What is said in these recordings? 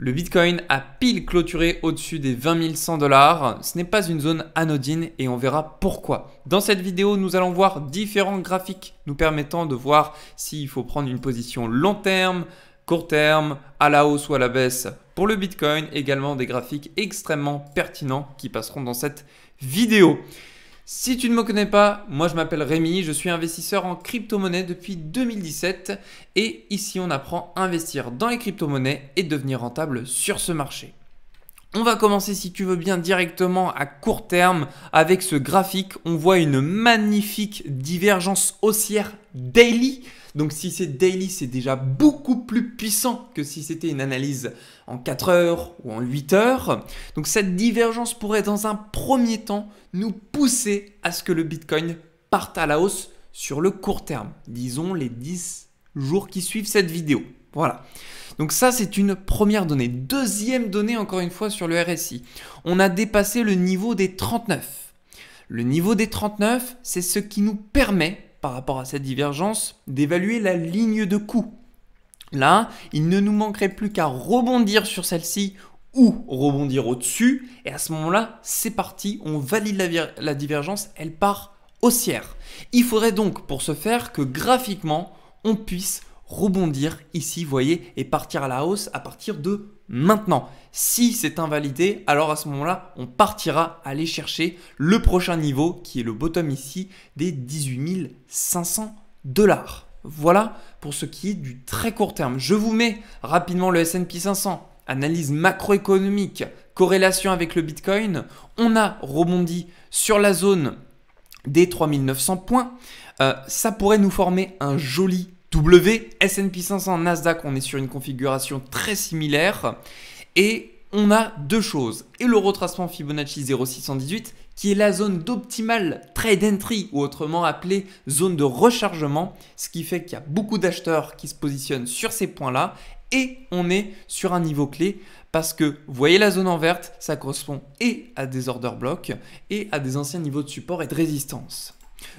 Le Bitcoin a pile clôturé au-dessus des 20 100 $. Ce n'est pas une zone anodine et on verra pourquoi. Dans cette vidéo, nous allons voir différents graphiques nous permettant de voir s'il faut prendre une position long terme, court terme, à la hausse ou à la baisse pour le Bitcoin. Également des graphiques extrêmement pertinents qui passeront dans cette vidéo. Si tu ne me connais pas, moi je m'appelle Rémi, je suis investisseur en crypto-monnaie depuis 2017 et ici on apprend à investir dans les crypto-monnaies et devenir rentable sur ce marché. On va commencer si tu veux bien directement à court terme avec ce graphique. On voit une magnifique divergence haussière daily. Donc si c'est daily, c'est déjà beaucoup plus puissant que si c'était une analyse en 4 heures ou en 8 heures. Donc cette divergence pourrait dans un premier temps nous pousser à ce que le Bitcoin parte à la hausse sur le court terme. Disons les 10 jours qui suivent cette vidéo. Voilà. Donc ça, c'est une première donnée. Deuxième donnée, encore une fois, sur le RSI. On a dépassé le niveau des 39. Le niveau des 39, c'est ce qui nous permet, par rapport à cette divergence, d'évaluer la ligne de coût. Là, il ne nous manquerait plus qu'à rebondir sur celle-ci ou rebondir au-dessus. Et à ce moment-là, c'est parti, on valide la divergence, elle part haussière. Il faudrait donc, pour ce faire, que graphiquement, on puisse rebondir ici, vous voyez, et partir à la hausse à partir de maintenant. Si c'est invalidé, alors à ce moment-là, on partira aller chercher le prochain niveau qui est le bottom ici des 18 500 $. Voilà pour ce qui est du très court terme. Je vous mets rapidement le S&P 500, analyse macroéconomique, corrélation avec le Bitcoin. On a rebondi sur la zone des 3900 points. Ça pourrait nous former un joli W, S&P 500, Nasdaq, on est sur une configuration très similaire et on a deux choses. Et le retracement Fibonacci 0,618 qui est la zone d'optimal trade entry ou autrement appelée zone de rechargement, ce qui fait qu'il y a beaucoup d'acheteurs qui se positionnent sur ces points-là et on est sur un niveau clé parce que vous voyez la zone en verte, ça correspond et à des order blocks et à des anciens niveaux de support et de résistance.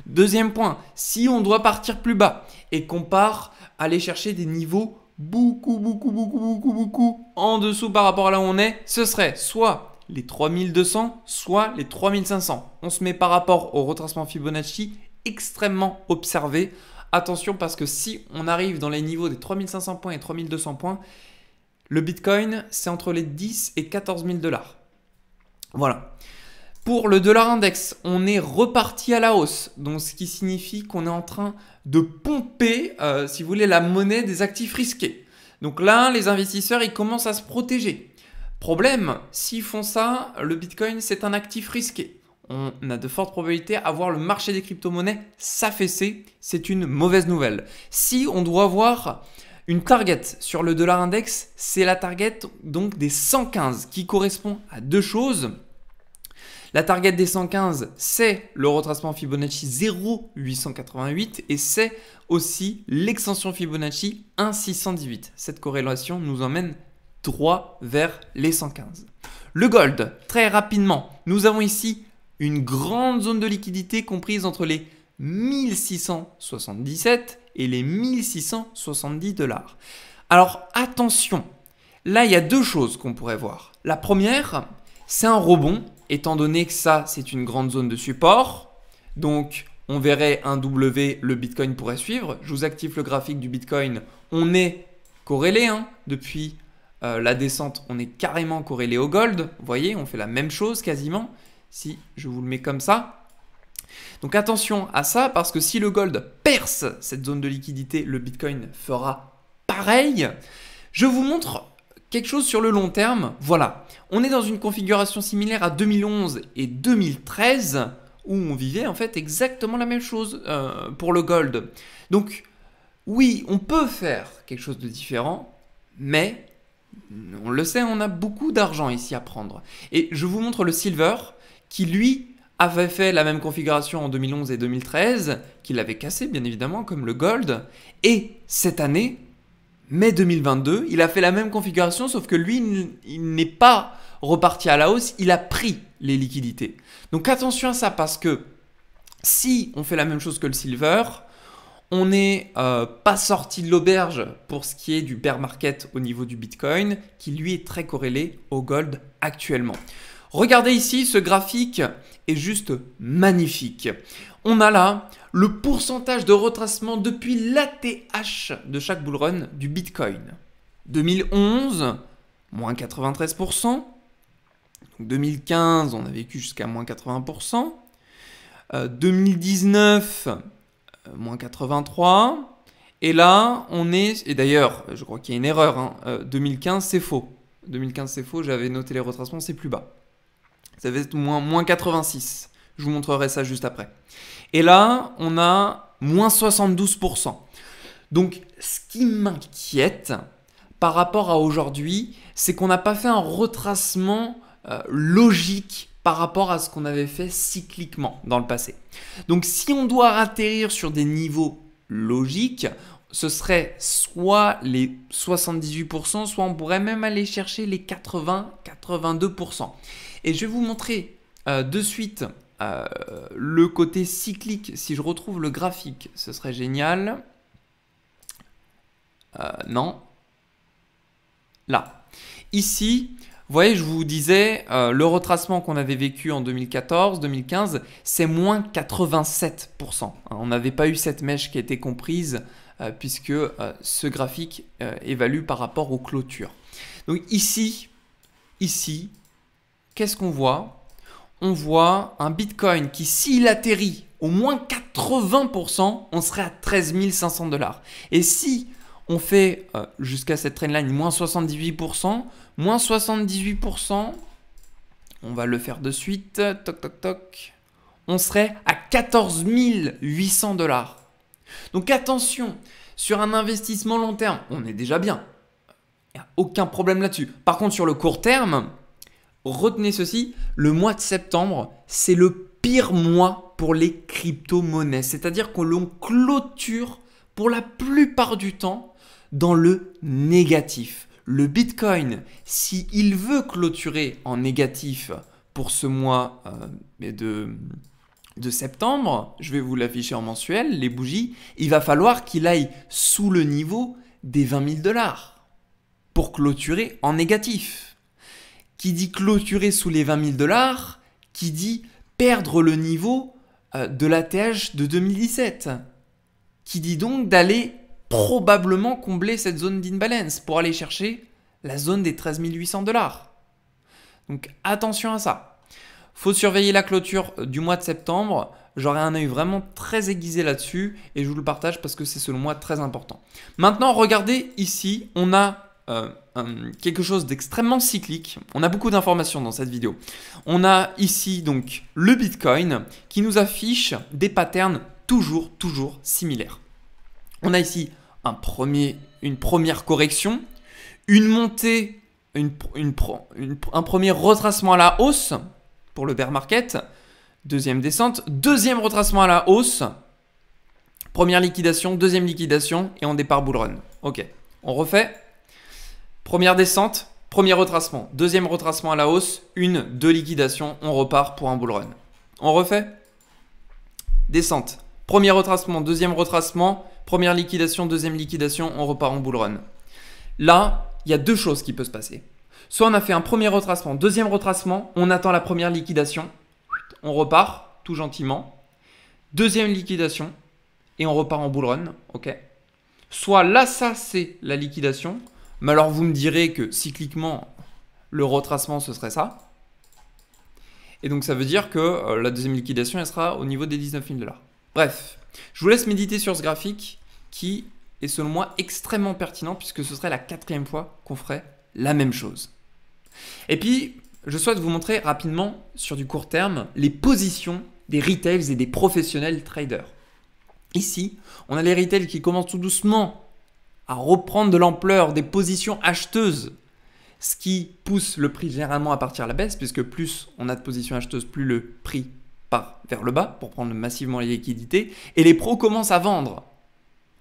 Deuxième point, si on doit partir plus bas et qu'on part aller chercher des niveaux beaucoup en dessous par rapport à là où on est, ce serait soit les 3200, soit les 3500. On se met par rapport au retracement Fibonacci extrêmement observé. Attention parce que si on arrive dans les niveaux des 3500 points et 3200 points, le Bitcoin, c'est entre les 10 et 14 000 $. Voilà. Pour le dollar index, on est reparti à la hausse, donc ce qui signifie qu'on est en train de pomper, si vous voulez, la monnaie des actifs risqués. Donc là, les investisseurs, ils commencent à se protéger. Problème, s'ils font ça, le Bitcoin, c'est un actif risqué. On a de fortes probabilités à voir le marché des crypto-monnaies s'affaisser. C'est une mauvaise nouvelle. Si on doit avoir une target sur le dollar index, c'est la target donc des 115 qui correspond à deux choses. La target des 115, c'est le retracement Fibonacci 0,888 et c'est aussi l'extension Fibonacci 1,618. Cette corrélation nous emmène droit vers les 115. Le gold, très rapidement, nous avons ici une grande zone de liquidité comprise entre les 1677 et les 1670 $. Alors attention, là il y a deux choses qu'on pourrait voir. La première, c'est un rebond. Étant donné que ça, c'est une grande zone de support, donc on verrait un W, le Bitcoin pourrait suivre. Je vous active le graphique du Bitcoin. On est corrélé depuis la descente, on est carrément corrélé au gold. Vous voyez, on fait la même chose quasiment. Si je vous le mets comme ça. Donc attention à ça parce que si le gold perce cette zone de liquidité, le Bitcoin fera pareil. Je vous montre quelque chose sur le long terme, voilà. On est dans une configuration similaire à 2011 et 2013 où on vivait en fait exactement la même chose pour le gold. Donc oui, on peut faire quelque chose de différent, mais on le sait, on a beaucoup d'argent ici à prendre. Et je vous montre le silver qui lui avait fait la même configuration en 2011 et 2013, qu'il avait cassé bien évidemment comme le gold. Et cette année, mai 2022, il a fait la même configuration, sauf que lui, il n'est pas reparti à la hausse, il a pris les liquidités. Donc attention à ça, parce que si on fait la même chose que le silver, On n'est pas sorti de l'auberge pour ce qui est du bear market au niveau du Bitcoin, qui lui est très corrélé au gold actuellement. Regardez ici, ce graphique est juste magnifique. On a là le pourcentage de retracement depuis l'ATH de chaque bull run du Bitcoin. 2011, moins 93%. Donc 2015, on a vécu jusqu'à moins 80%. 2019, moins 83. Et là, on est... Et d'ailleurs, je crois qu'il y a une erreur. Hein, 2015, c'est faux. 2015, c'est faux. J'avais noté les retracements, c'est plus bas. Ça va être moins 86. Je vous montrerai ça juste après. Et là, on a moins 72%. Donc, ce qui m'inquiète par rapport à aujourd'hui, c'est qu'on n'a pas fait un retracement logique par rapport à ce qu'on avait fait cycliquement dans le passé. Donc, si on doit atterrir sur des niveaux logiques, ce serait soit les 78%, soit on pourrait même aller chercher les 80-82%. Et je vais vous montrer de suite le côté cyclique. Si je retrouve le graphique, ce serait génial. Non. Là. Ici, vous voyez, je vous disais, le retracement qu'on avait vécu en 2014-2015, c'est moins 87%. On n'avait pas eu cette mèche qui a été comprise puisque ce graphique évalue par rapport aux clôtures. Donc ici, qu'est-ce qu'on voit? On voit un Bitcoin qui, s'il atterrit au moins 80%, on serait à 13 500 $. Et si on fait jusqu'à cette trendline moins 78%, on va le faire de suite, toc toc toc, on serait à 14 800 $. Donc attention, sur un investissement long terme, on est déjà bien. Il n'y a aucun problème là-dessus. Par contre, sur le court terme, retenez ceci, le mois de septembre, c'est le pire mois pour les crypto-monnaies. C'est-à-dire que l'on clôture pour la plupart du temps dans le négatif. Le Bitcoin, s'il veut clôturer en négatif pour ce mois de septembre, je vais vous l'afficher en mensuel, les bougies, il va falloir qu'il aille sous le niveau des 20 000 $ pour clôturer en négatif. Qui dit clôturer sous les 20 000 $, qui dit perdre le niveau de l'ATH de 2017. Qui dit donc d'aller probablement combler cette zone d'imbalance pour aller chercher la zone des 13 800 $. Donc attention à ça. Faut surveiller la clôture du mois de septembre. J'aurai un œil vraiment très aiguisé là-dessus et je vous le partage parce que c'est selon moi très important. Maintenant, regardez ici, on a quelque chose d'extrêmement cyclique. On a beaucoup d'informations dans cette vidéo. On a ici donc le Bitcoin qui nous affiche des patterns toujours similaires. On a ici une première correction, une montée, un premier retracement à la hausse pour le bear market, deuxième descente, deuxième retracement à la hausse, première liquidation, deuxième liquidation et on départ bull run. Ok, on refait. Première descente, premier retracement, deuxième retracement à la hausse, deux liquidations, on repart pour un bull run. On refait. Descente, premier retracement, deuxième retracement, première liquidation, deuxième liquidation, on repart en bull run. Là, il y a deux choses qui peuvent se passer. Soit on a fait un premier retracement, deuxième retracement, on attend la première liquidation, on repart tout gentiment, deuxième liquidation et on repart en bull run. Ok. Soit là, ça c'est la liquidation. Mais alors vous me direz que cycliquement, le retracement, ce serait ça. Et donc ça veut dire que la deuxième liquidation, elle sera au niveau des 19 000 $. Bref, je vous laisse méditer sur ce graphique qui est selon moi extrêmement pertinent puisque ce serait la 4e fois qu'on ferait la même chose. Et puis, je souhaite vous montrer rapidement sur du court terme les positions des retails et des professionnels traders. Ici, on a les retails qui commencent tout doucement à reprendre de l'ampleur, des positions acheteuses, ce qui pousse le prix généralement à partir à la baisse, puisque plus on a de positions acheteuses, plus le prix part vers le bas pour prendre massivement les liquidités, et les pros commencent à vendre.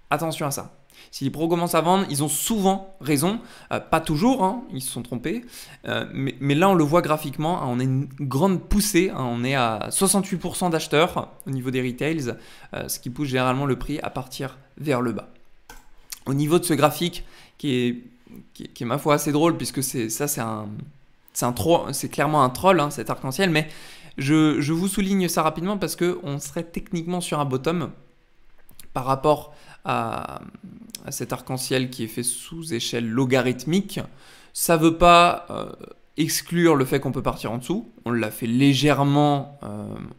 Attention à ça. Si les pros commencent à vendre, ils ont souvent raison, pas toujours, hein, ils se sont trompés, mais là on le voit graphiquement, hein, on a une grande poussée, hein, on est à 68% d'acheteurs au niveau des retails, ce qui pousse généralement le prix à partir vers le bas. Au niveau de ce graphique qui est ma foi assez drôle, puisque c'est clairement un troll, hein, cet arc-en-ciel, mais je vous souligne ça rapidement parce qu'on serait techniquement sur un bottom par rapport à cet arc-en-ciel qui est fait sous échelle logarithmique. Ça ne veut pas exclure le fait qu'on peut partir en dessous. On l'a fait légèrement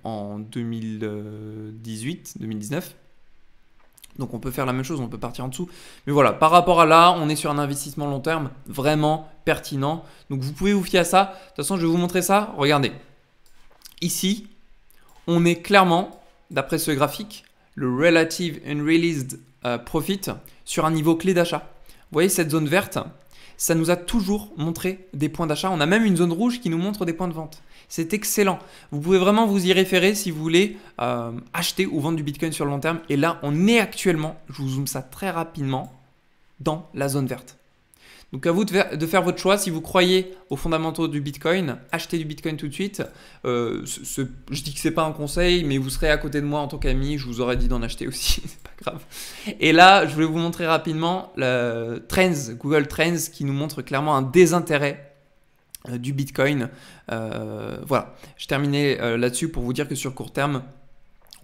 en 2018-2019. Donc on peut faire la même chose, on peut partir en dessous. Mais voilà, par rapport à là, on est sur un investissement long terme vraiment pertinent. Donc vous pouvez vous fier à ça. De toute façon, je vais vous montrer ça. Regardez. Ici, on est clairement, d'après ce graphique, le Relative Unrealized Profit sur un niveau clé d'achat. Vous voyez cette zone verte, ça nous a toujours montré des points d'achat. On a même une zone rouge qui nous montre des points de vente. C'est excellent. Vous pouvez vraiment vous y référer si vous voulez acheter ou vendre du Bitcoin sur le long terme. Et là, on est actuellement, je vous zoome ça très rapidement, dans la zone verte. Donc à vous de faire votre choix. Si vous croyez aux fondamentaux du Bitcoin, achetez du Bitcoin tout de suite. Je dis que ce n'est pas un conseil, mais vous serez à côté de moi en tant qu'ami. Je vous aurais dit d'en acheter aussi, c'est pas grave. Et là, je voulais vous montrer rapidement le Trends, Google Trends, qui nous montre clairement un désintérêt du Bitcoin. Voilà, je terminais là-dessus pour vous dire que sur court terme,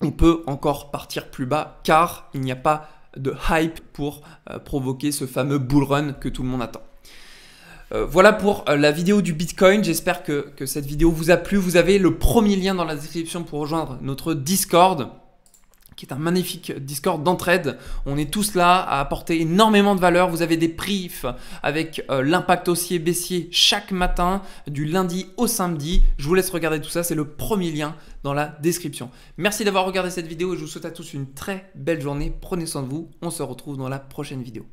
on peut encore partir plus bas car il n'y a pas de hype pour provoquer ce fameux bull run que tout le monde attend. Voilà pour la vidéo du Bitcoin. J'espère que cette vidéo vous a plu. Vous avez le premier lien dans la description pour rejoindre notre Discord, qui est un magnifique Discord d'entraide. On est tous là à apporter énormément de valeur. Vous avez des briefs avec l'impact haussier-baissier chaque matin, du lundi au samedi. Je vous laisse regarder tout ça. C'est le premier lien dans la description. Merci d'avoir regardé cette vidéo et je vous souhaite à tous une très belle journée. Prenez soin de vous. On se retrouve dans la prochaine vidéo.